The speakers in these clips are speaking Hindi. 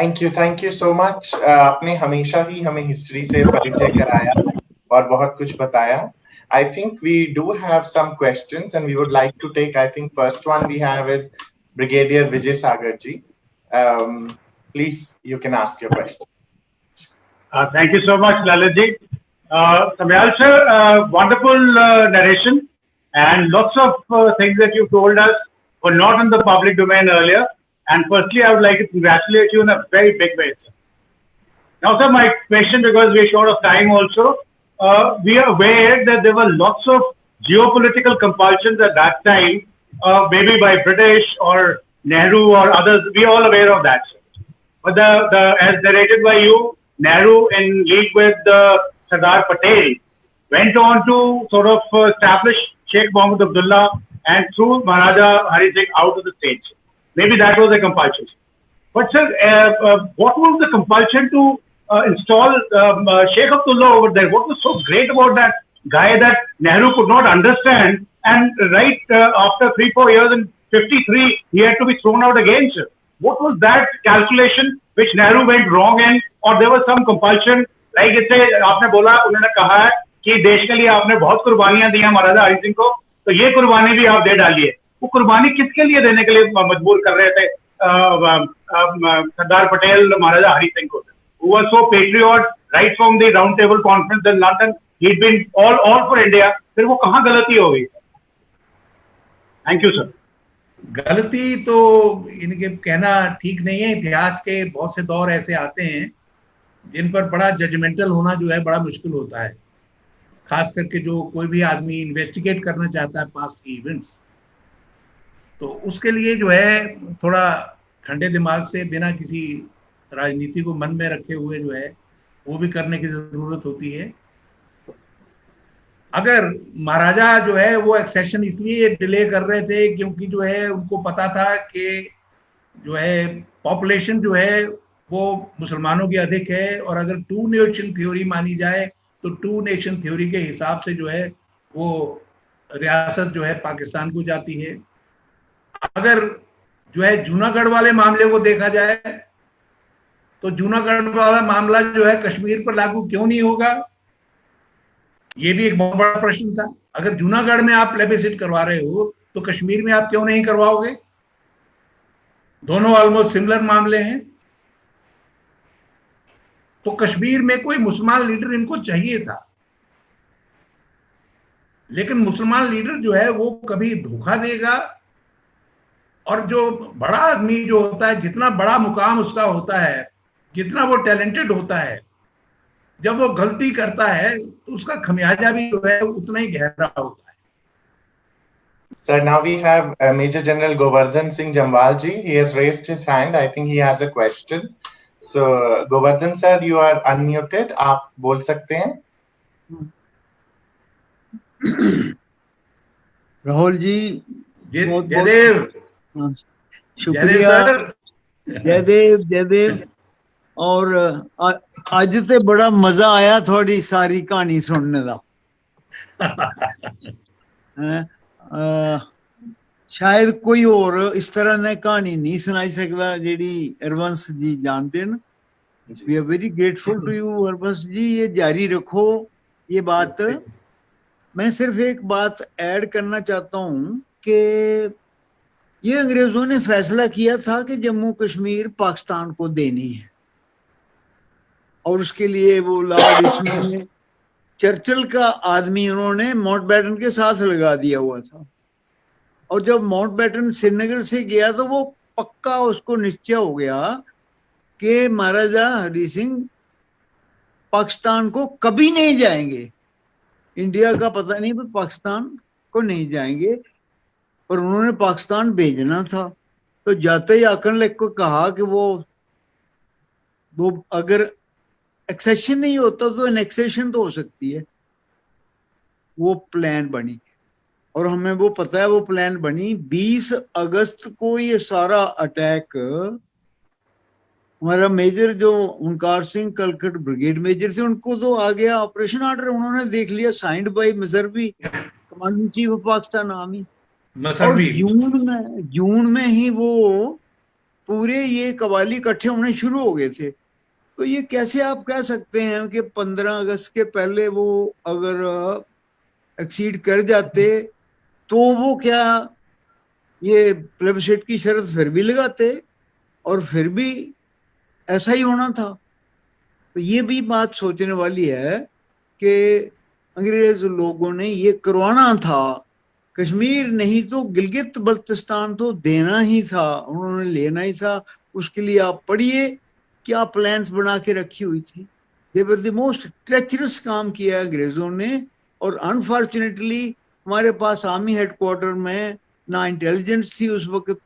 Thank you so much. आपने हमेशा ही हमें हिस्ट्री से परिचय कराया और बहुत कुछ बताया। I think we do have some questions and we would like to take, I think first one we have is Brigadier Vijay Sagar ji. Please, you can ask your question. Thank you so much, Lalit ji. Samyal sir, wonderful narration and lots of things that you told us were not in the public domain earlier. And firstly, I would like to congratulate you in a very big way. Now, sir, my question, because we're short of time also, we are aware that there were lots of geopolitical compulsions at that time, maybe by British or Nehru or others. We are all aware of that. But as narrated by you, Nehru, in league with Sardar Patel, went on to sort of establish Sheikh Mohammed Abdullah and threw Maharaja Hari Singh out of the stage. Maybe that was a compulsion. But sir, what was the compulsion to install Sheikh Abdullah over there? What was so great about that guy that Nehru could not understand? And right after 3-4 years in 53, he had to be thrown out again, sir. What was that calculation which Nehru went wrong in, or there was some compulsion? Like it say, आपने बोला, उन्होंने कहा है कि देश के लिए आपने बहुत कुर्बानियां दी हैं महाराजा हरि सिंह को, तो ये कुर्बानी भी आप दे डालिए। वो कुर्बानी किसके लिए देने के लिए मजबूर कर रहे थे सरदार पटेल महाराजा हरि सिंह को? Who was so patriot right from the round table conference in London. He'd been all for India. फिर वो कहाँ गलती हो गई? Thank you, sir. गलती तो इनके कहना ठीक नहीं है। इतिहास के बहुत से दौर ऐसे आते हैं जिन पर बड़ा जजमेंटल होना जो है बड़ा मुश्किल होता है, खास करके जो कोई भी आदमी इन्वेस्टिगेट करना चाहता है पास्ट की इवेंट्स, तो उसके लिए जो है थोड़ा ठंडे दिमाग से बिना किसी राजनीति को मन में रखे हुए जो है वो भी करने की जरूरत होती है। अगर महाराजा जो है वो एक्सेशन इसलिए डिले कर रहे थे क्योंकि जो है उनको पता था कि जो है पॉपुलेशन जो है वो मुसलमानों की अधिक है, और अगर टू नेशन थ्योरी मानी जाए तो टू नेशन थ्योरी के हिसाब से जो है वो रियासत जो है पाकिस्तान को जाती है। अगर जो है जूनागढ़ वाले मामले को देखा जाए तो जूनागढ़ वाला मामला जो है कश्मीर पर लागू क्यों नहीं होगा, ये भी एक बहुत बड़ा प्रश्न था। अगर जूनागढ़ में आप प्लेबिसिट करवा रहे हो तो कश्मीर में आप क्यों नहीं करवाओगे? दोनों ऑलमोस्ट सिमिलर मामले हैं। तो कश्मीर में कोई मुसलमान लीडर इनको चाहिए था, लेकिन मुसलमान लीडर जो है वो कभी धोखा देगा, और जो बड़ा आदमी जो होता है, जितना बड़ा मुकाम उसका होता है, जितना वो टैलेंटेड होता है, जब वो गलती करता है तो उसका खमियाजा भी जो है उतना ही गहरा होता है। Sir, now we have Major General Govardhan Singh Jamwal ji. He has raised his hand. I think he has a question. So Govardhan sir, you are unmuted. आप बोल सकते हैं। राहुल जी जयदेव, शुक्रिया। जयदेव और आज से बड़ा मजा आया थोड़ी सारी कहानी सुनने का। शायद कोई और इस तरह ने कहानी नहीं सुनाई सकता जेडी हरबंस जी जानते हैं। We are very grateful to you Harbans ji, ये जारी रखो ये बात। मैं सिर्फ एक बात ऐड करना चाहता हूँ कि ये अंग्रेजों ने फैसला किया था कि जम्मू कश्मीर पाकिस्तान को देनी है, और उसके लिए वो लॉर्ड इसमें चर्चिल का आदमी उन्होंने माउंटबेटन के साथ लगा दिया हुआ था। और जब माउंटबेटन श्रीनगर से गया तो वो पक्का उसको निश्चय हो गया कि महाराजा हरि सिंह पाकिस्तान को कभी नहीं जाएंगे। इंडिया का पता नहीं पर पाकिस्तान को नहीं जाएंगे, और उन्होंने पाकिस्तान भेजना था। तो जाते ही आकन लेक को कहा कि वो अगर एक्सेशन नहीं होता तो एनेक्सेशन तो हो सकती है। वो प्लान बनी, और हमें वो पता है वो प्लान बनी। 20 अगस्त को ये सारा अटैक हमारा मेजर जो ओंकार सिंह कलकट ब्रिगेड मेजर थे उनको तो आ गया ऑपरेशन ऑर्डर, उन्होंने देख लिया, साइंड बाय मसरवी commanding chief of Pakistan army. और जून में ही वो पूरे ये कबाली इकट्ठे होने शुरू हो गए थे। तो ये कैसे आप कह सकते हैं कि 15 अगस्त के पहले वो अगर एक्सीड कर जाते तो वो क्या ये प्लेबिसाइट की शर्त फिर भी लगाते और फिर भी ऐसा ही होना था। तो ये भी बात सोचने वाली है कि अंग्रेज लोगों ने ये करवाना था। कश्मीर नहीं तो गिलगित बल्तिस्तान तो देना ही था, उन्होंने लेना ही था। उसके लिए आप पढ़िए क्या प्लान्स बना के रखी हुई थी। दे वर द मोस्ट ट्रेचरस काम किया अंग्रेजों ने। और अनफॉर्चुनेटली हमारे पास आर्मी हेडक्वार्टर में ना इंटेलिजेंस थी उस वक्त,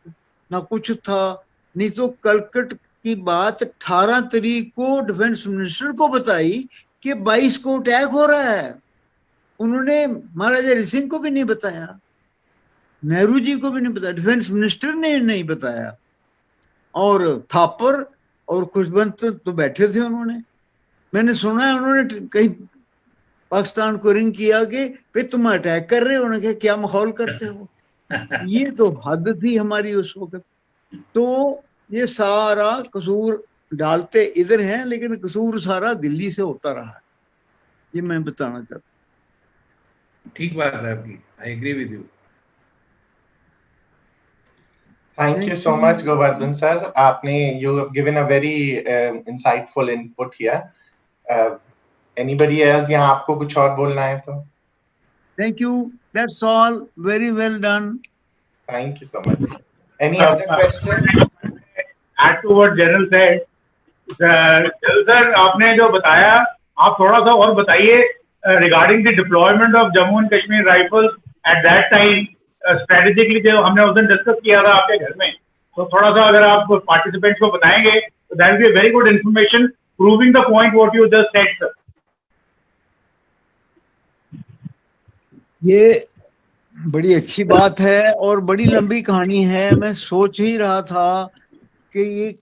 ना कुछ था। नहीं तो कलकट की बात 18 तारीख को डिफेंस मिनिस्टर को बताई कि 22 को अटैक हो रहा है। उन्होंने महाराजा हरि सिंह को भी नहीं बताया, नेहरू जी को भी नहीं बताया, डिफेंस मिनिस्टर ने नहीं बताया। और थापर और खुशबंत तो बैठे थे। उन्होंने, मैंने सुना है उन्होंने कहीं पाकिस्तान को रिंग किया कि भाई तुम अटैक कर रहे हो, उन्होंने कहा क्या माहौल करते हो। ये तो हद थी हमारी उस वक्त। तो ये सारा कसूर डालते इधर हैं, लेकिन कसूर सारा दिल्ली से होता रहा है। ये मैं बताना चाहता हूँ। ठीक बात है आपकी, I agree with you. Thank you so much, Govardhan sir. You have given a very insightful input here. Anybody else? यहाँ आपको कुछ और बोलना है तो? Thank you. That's all. Very well done. Thank you so much. Any other questions? Add to what General said. General sir, आपने जो बताया, आप थोड़ा सा और बताइए regarding the deployment of Jammu and Kashmir Rifles at that time. Strategically जो हमने उस दिन डिस्कस किया था आपके घर में, तो थोड़ा सा अगर आप पार्टिसिपेंट्स को बताएंगे तो that will be very good information proving the point what you just said sir. ये बड़ी अच्छी बात है और बड़ी लंबी कहानी है। मैं सोच ही रहा था कि ये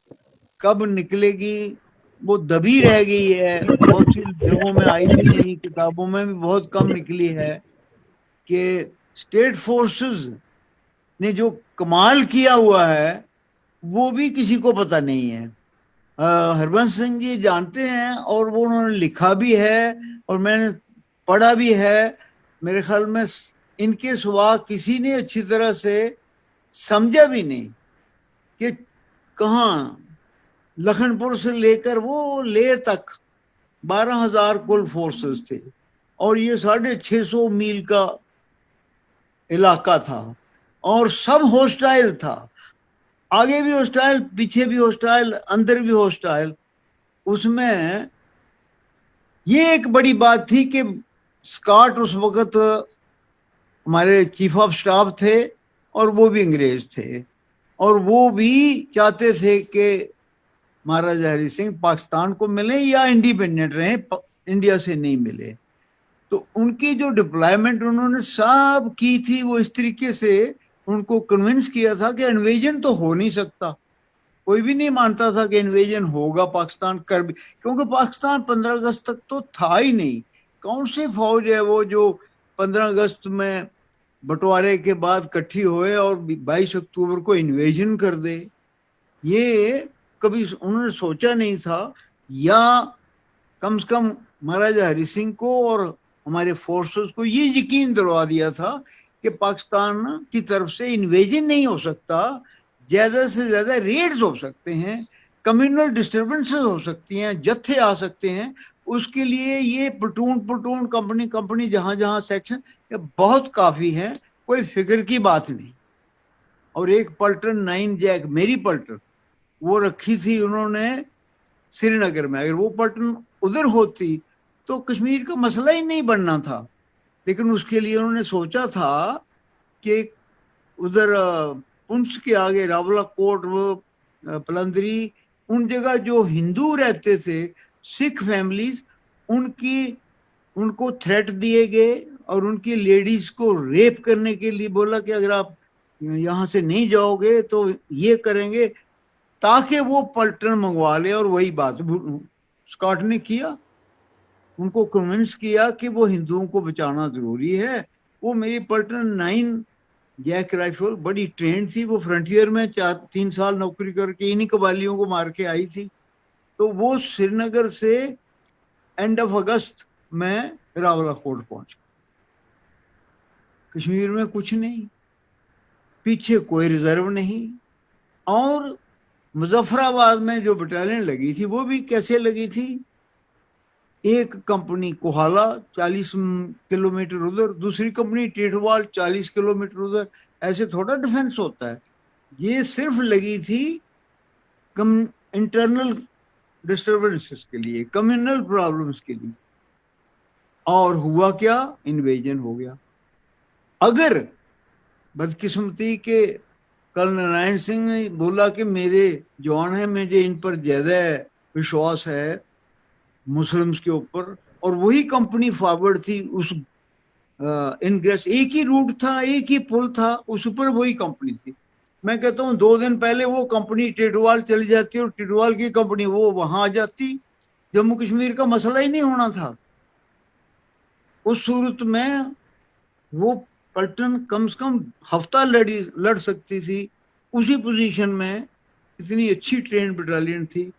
कब निकलेगी, वो दबी रह गई है, बहुत सी जगहों में आई भी नहीं, किताबों में भी बहुत कम निकली है कि स्टेट फोर्सेस ने जो कमाल किया हुआ है वो भी किसी को पता नहीं है। हरबंस सिंह जी जानते हैं और वो उन्होंने लिखा भी है और मैंने पढ़ा भी है। मेरे ख्याल में इनके सिवा किसी ने अच्छी तरह से समझा भी नहीं कि कहाँ लखनपुर से लेकर वो लेह तक 12,000 कुल फोर्सेस थे और ये 650 मील का इलाका था और सब हॉस्टाइल था, आगे भी हॉस्टाइल, पीछे भी हॉस्टाइल, अंदर भी हॉस्टाइल। उसमें ये एक बड़ी बात थी कि स्कॉट उस वक्त हमारे चीफ ऑफ स्टाफ थे और वो भी अंग्रेज थे और वो भी चाहते थे कि महाराजा हरि सिंह पाकिस्तान को मिले या इंडिपेंडेंट रहे, इंडिया से नहीं मिले। तो उनकी जो डिप्लॉयमेंट उन्होंने सब की थी वो इस तरीके से उनको कन्विंस किया था कि इन्वेजन तो हो नहीं सकता। कोई भी नहीं मानता था कि इन्वेजन होगा पाकिस्तान कर भी, क्योंकि पाकिस्तान 15 अगस्त तक तो था ही नहीं। कौन सी फौज है वो जो 15 अगस्त में बंटवारे के बाद इकट्ठी हुए और 22 अक्टूबर को इन्वेजन कर दे। ये कभी उन्होंने सोचा नहीं था, या कम से कम महाराजा हरि सिंह को और हमारे फोर्सेस को ये यकीन दिलवा दिया था कि पाकिस्तान की तरफ से इन्वेजन नहीं हो सकता, ज्यादा से ज्यादा रेड्स हो सकते हैं, कम्युनल डिस्टर्बेंसेस हो सकती हैं, जत्थे आ सकते हैं। उसके लिए ये प्लटून कंपनी जहां जहां सेक्शन ये बहुत काफी है, कोई फिक्र की बात नहीं। और एक पल्टन 9 जैक मेरी पल्टन वो रखी थी उन्होंने श्रीनगर में। अगर वो पल्टन उधर होती तो कश्मीर का मसला ही नहीं बनना था, लेकिन उसके लिए उन्होंने सोचा था कि उधर पुंछ के आगे रावलाकोट, पलंदरी, उन जगह जो हिंदू रहते थे, सिख फैमिलीज, उनको थ्रेट दिए गए और उनकी लेडीज को रेप करने के लिए बोला कि अगर आप यहाँ से नहीं जाओगे तो ये करेंगे, ताकि वो पलटन मंगवा ले। और वही बात स्कॉट ने किया, उनको कन्विंस किया कि वो हिंदुओं को बचाना जरूरी है। वो मेरी पलटन 9 जैक राइफल बड़ी ट्रेंड थी, वो फ्रंटियर में 3 साल नौकरी करके इन्हीं कबालियों को मार के आई थी। तो वो श्रीनगर से एंड ऑफ अगस्त में रावलाकोट पहुंच। कश्मीर में कुछ नहीं, पीछे कोई रिजर्व नहीं, और मुजफ्फराबाद में जो बटालियन लगी थी वो भी कैसे लगी थी, एक कंपनी कोहाला 40 किलोमीटर उधर, दूसरी कंपनी टिटवाल 40 किलोमीटर उधर। ऐसे थोड़ा डिफेंस होता है। ये सिर्फ लगी थी इंटरनल डिस्टर्बेंसेस के लिए, कम्युनल प्रॉब्लम्स के लिए। और हुआ क्या, इन्वेजन हो गया। अगर बदकिस्मती के कर्नल नारायण सिंह ने बोला कि मेरे जवान है, मुझे इन पर ज्यादा विश्वास है मुस्लिम्स के ऊपर, और वही कंपनी फॉरवर्ड थी उस इनग्रेस, एक ही रूट था, एक ही पुल था, उस ऊपर वही कंपनी थी। मैं कहता हूँ 2 दिन पहले वो कंपनी टिटवाल चली जाती और टिटवाल की कंपनी वो वहां आ जाती, जम्मू कश्मीर का मसला ही नहीं होना था। उस सूरत में वो पलटन कम से कम हफ्ता लड़ सकती थी। उसी पोजीशन में इतनी अच्छी ट्रेन बटालियन थी।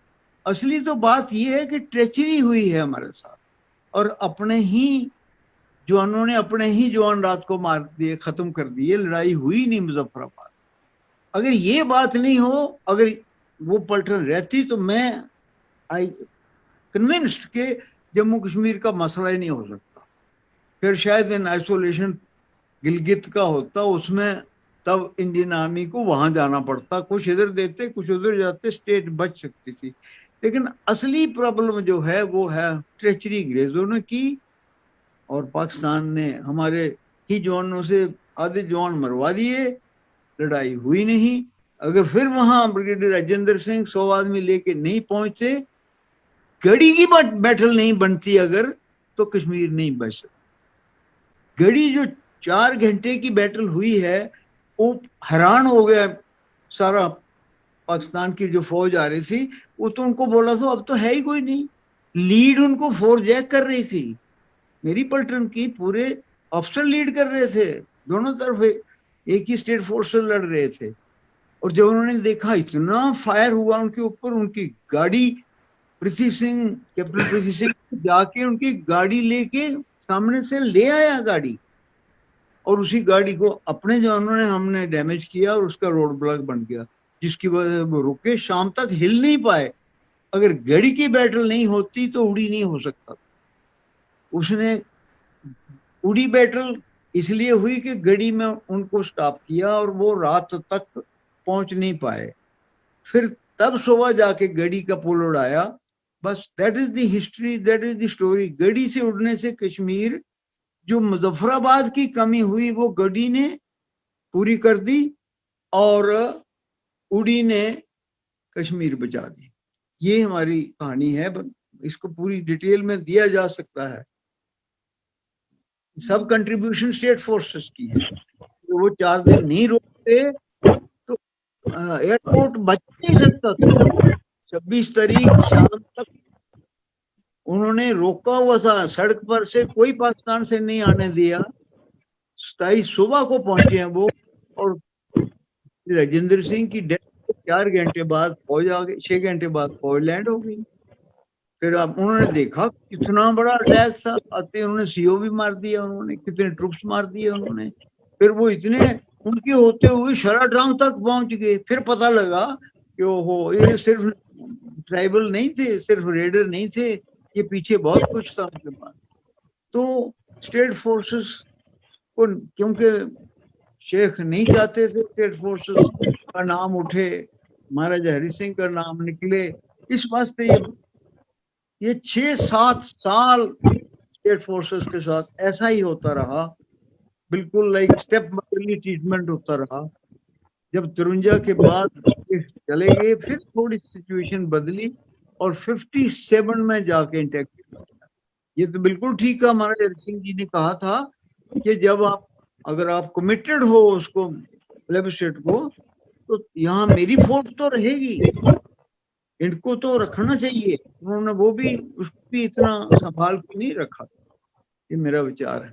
असली तो बात यह है कि ट्रेचरी हुई है हमारे साथ, और अपने ही जवानों ने अपने ही जवान रात को मार दिए, खत्म कर दिए। लड़ाई हुई नहीं मुजफ्फराबाद। अगर ये बात नहीं हो, अगर वो पलटन रहती, तो मैं आई कन्विंस्ड कि जम्मू कश्मीर का मसला ही नहीं हो सकता। फिर शायद इन आइसोलेशन गिलगित का होता, उसमें तब इंडियन आर्मी को वहां जाना पड़ता, कुछ इधर देते कुछ उधर जाते, स्टेट बच सकती थी। लेकिन असली प्रॉब्लम जो है वो है ट्रेचरी अंग्रेजों ने की, और पाकिस्तान ने हमारे ही जवानों से आधे जवान मरवा दिए, लड़ाई हुई नहीं। अगर फिर वहां ब्रिगेडियर राजेंद्र सिंह 100 आदमी लेके नहीं पहुंचते, गढ़ी की बैटल नहीं बनती अगर, तो कश्मीर नहीं बच सकता। गढ़ी जो 4 घंटे की बैटल हुई है, वो हैरान हो गया सारा पाकिस्तान की जो फौज आ रही थी। वो तो उनको बोला था अब तो है ही कोई नहीं, लीड उनको 4 जैक कर रही थी, मेरी पलटन की पूरे अफसर लीड कर रहे थे, दोनों तरफ एक ही स्टेट फोर्स से लड़ रहे थे। और जब उन्होंने देखा इतना फायर हुआ उनके ऊपर, उनकी गाड़ी पृथ्वी सिंह, कैप्टन पृथ्वी सिंह जाके उनकी गाड़ी लेके सामने से ले आया गाड़ी, और उसी गाड़ी को अपने जवानों ने हमने डैमेज किया और उसका रोड ब्लॉक बन गया, जिसकी वजह से वो रुके, शाम तक हिल नहीं पाए। अगर गढ़ी की बैटल नहीं होती तो उड़ी नहीं हो सकता। उसने उड़ी बैटल इसलिए हुई कि गढ़ी में उनको स्टॉप किया और वो रात तक पहुंच नहीं पाए। फिर तब सुबह जाके गढ़ी का पुल उड़ाया। बस that is the history, that is the story. गढ़ी से उड़ने से कश्मीर, जो मुजफ्फराबाद की कमी हुई वो गढ़ी ने पूरी कर दी, और उड़ी ने कश्मीर बचा दी। ये हमारी कहानी है, इसको पूरी डिटेल में दिया जा सकता है। सब कंट्रीब्यूशन स्टेट फोर्सेस की है। तो वो 4 दिन नहीं रोकते तो एयरपोर्ट बच नहीं सकता था। 26 तारीख शाम तक उन्होंने रोका हुआ था, सड़क पर से कोई पाकिस्तान से नहीं आने दिया। 27 सुबह को पहुंचे हैं वो, और राजेंद्र सिंह की डेथ 4 घंटे बाद फौज आ गई, 6 घंटे बाद फौज लैंड हो गई। फिर अब उन्होंने देखा कितना बड़ा अटैक था, आते उन्होंने सीओ भी मार दिया, उन्होंने कितने ट्रुप्स मार दिए उन्होंने। फिर वो इतने उनके होते हुए शराटांग तक पहुंच गए। फिर पता लगा कि ओहो, ये सिर्फ ट्राइबल नहीं थे, सिर्फ रेडर नहीं थे, ये पीछे बहुत कुछ था उनके पास। तो स्टेट फोर्सेस को, क्योंकि शेख नहीं चाहते थे स्टेट फोर्सेस का नाम उठे, महाराजा हरि सिंह का नाम निकले, इस वास्ते ये 6-7 साल स्टेट फोर्सेस के साथ ऐसा ही होता रहा, बिल्कुल लाइक स्टेप मदरली ट्रीटमेंट होता रहा। जब 53 के बाद चले गए, फिर थोड़ी सिचुएशन बदली और 57 में जाके इंटैक्ट। ये तो बिल्कुल ठीक है, महाराजा हरि सिंह जी ने कहा था कि जब आप, अगर आप कमिटेड हो उसको प्लेबिस्सिट को, तो यहाँ मेरी फोर्स तो रहेगी, इनको तो रखना चाहिए। उन्होंने वो भी उसको भी इतना संभाल के नहीं रखा। ये मेरा विचार है।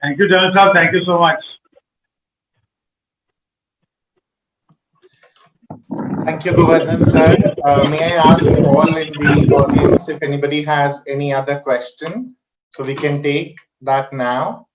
Thank you, General Saab. Thank you so much. Thank you, Govardhan sir. May I ask all in the audience if anybody has any other question, so we can take that now.